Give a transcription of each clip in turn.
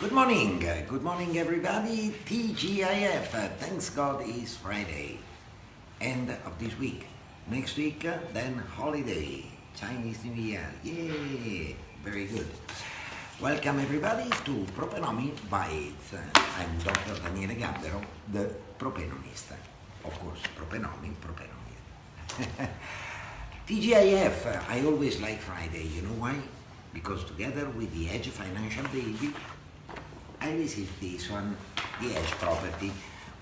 Good morning everybody. TGIF, thanks God it's Friday, end of this week. Next week, then holiday, Chinese New Year, yay, very good. Welcome everybody to Propenomy Bites. I'm Dr. Daniele Gambero, the Propenomist. Of course, Propenomy. TGIF, I always like Friday, you know why? Because together with the Edge Financial Baby, I received this one, the Edge property,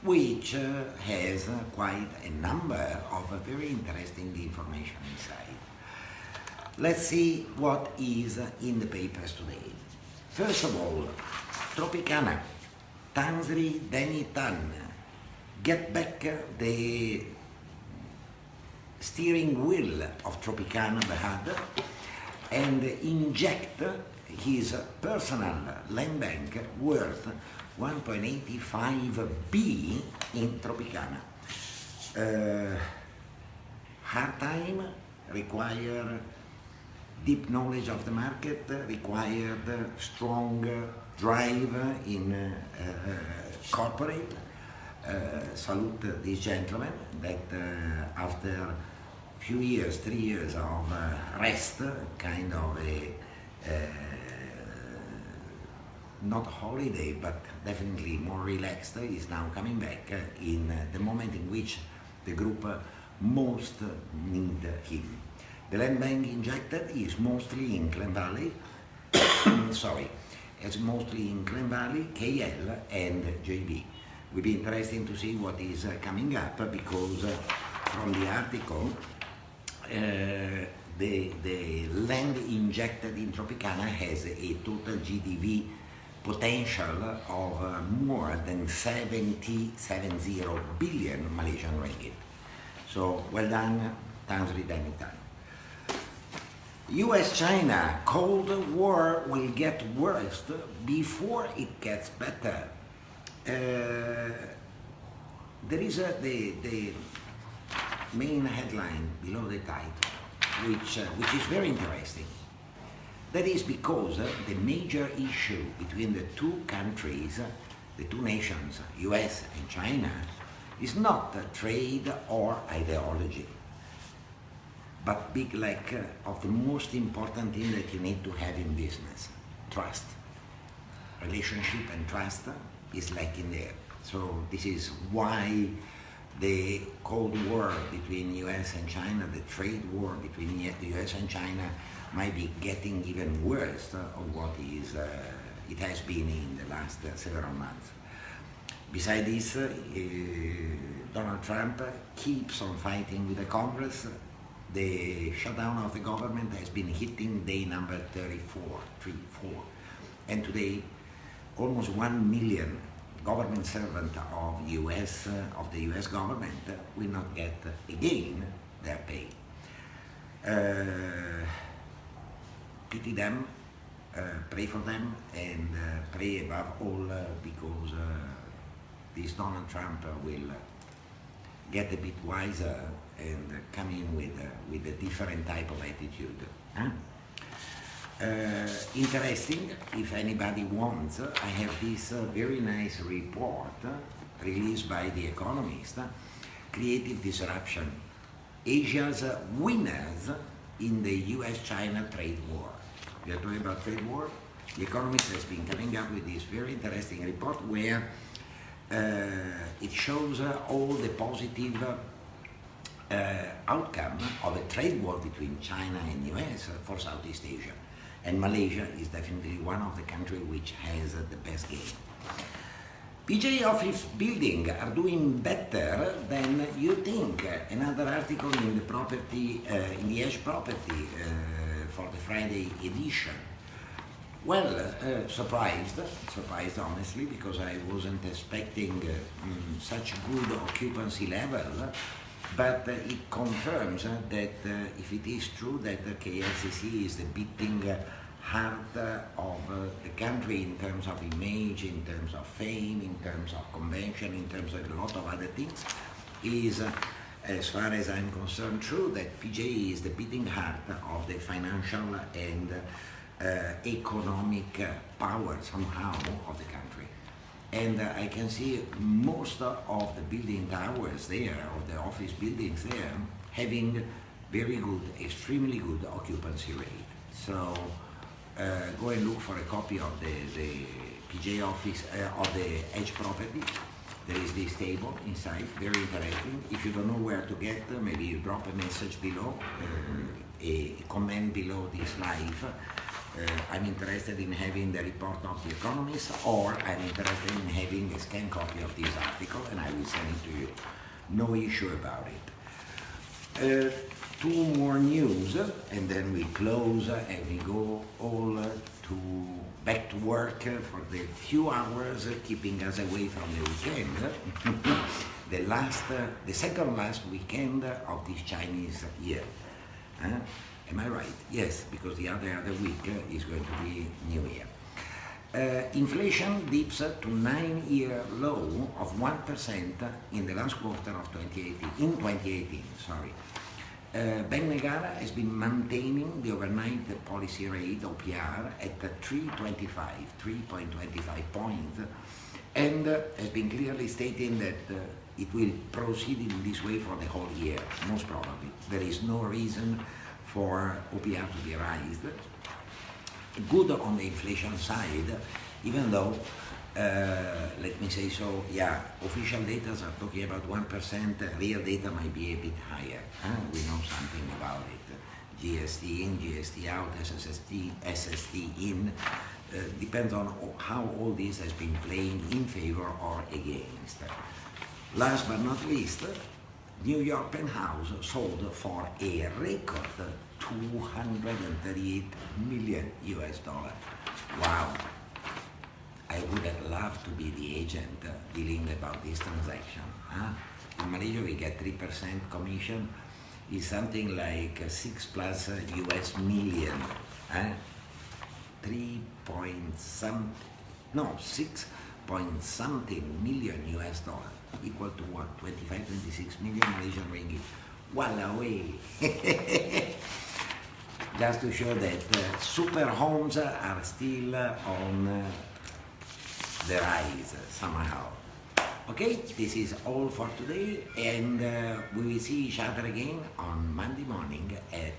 which has quite a number of very interesting information inside. Let's see what is in the papers today. First of all, Tropicana, Tanzri Denitan, get back the steering wheel of Tropicana Bahad and inject his personal land bank worth 1.85 B in Tropicana. Hard time, require deep knowledge of the market, required strong drive in corporate. Salute this gentleman that after few years, 3 years of rest, kind of a not holiday, but definitely more relaxed, is now coming back in the moment in which the group most need him. The land bank injected is mostly in Clen Valley, it's mostly in Clen Valley, KL and JB. Will be interesting to see what is coming up, because from the article, the land injected in Tropicana has a total GDV potential of more than 70 billion Malaysian ringgit. So well done, Tanzri Danitan. US-China, Cold War will get worse before it gets better. There is the main headline below the title, which is very interesting. That is because the major issue between the two countries, the two nations, US and China, is not trade or ideology, but big lack of the most important thing that you need to have in business: trust. Relationship and trust is lacking there. So this is why the Cold War between US and China, the trade war between the US and China, might be getting even worse of what it has been in the last several months. Besides this, Donald Trump keeps on fighting with the Congress. The shutdown of the government has been hitting day number 34, and today almost 1 million government servant of the US government will not get again their pay. Pity them, pray for them, and pray above all because this Donald Trump will get a bit wiser and come in with a different type of attitude. Huh? Interesting, if anybody wants, I have this very nice report released by The Economist, Creative Disruption, Asia's winners in the US-China trade war. We are talking about trade war. The Economist has been coming up with this very interesting report where it shows all the positive outcome of a trade war between China and US for Southeast Asia. And Malaysia is definitely one of the countries which has the best game. PJ office building are doing better than you think. Another article in the property, in the Edge property for the Friday edition. Well, surprised honestly, because I wasn't expecting such good occupancy level. But it confirms that if it is true that KLCC is the beating heart of the country in terms of image, in terms of fame, in terms of convention, in terms of a lot of other things, is, as far as I'm concerned, true that PJ is the beating heart of the financial and economic power somehow of the country. And I can see most of the building towers there, of the office buildings there, having very good, extremely good occupancy rate. So go and look for a copy of the PJ office of the Edge property. There is this table inside, very interesting. If you don't know where to get, maybe you drop a message below, a comment below this live. I'm interested in having the report of the Economist, or I'm interested in having a scanned copy of this article, and I will send it to you. No issue about it. Two more news, and then we close and we go all back to work for the few hours keeping us away from the weekend. The second last weekend of this Chinese year. Am I right? Yes, because the other week is going to be New Year. Inflation dips to 9-year low of 1% in the last quarter of 2018. Bank Negara has been maintaining the overnight policy rate OPR at 3.25 points, and has been clearly stating that it will proceed in this way for the whole year, most probably. There is no reason for OPR to be raised. Good on the inflation side, even though, let me say so, official data are talking about 1%, real data might be a bit higher. We know something about it. GST in, GST out, SST in, depends on how all this has been playing in favor or against. Last but not least, New York penthouse sold for a record $238 million. Wow. I would have loved to be the agent dealing about this transaction. In Malaysia we get 3% commission. It's something like 6 plus US million. 6 point something million US dollar, equal to what, 25, 26 million Malaysian ringgit. Walaway. Just to show that super homes are still on the rise somehow. Okay, this is all for today, and we will see each other again on Monday morning at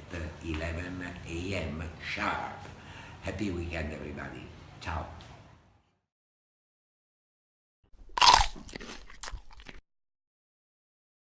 11 a.m. sharp. Happy weekend, everybody. Ciao.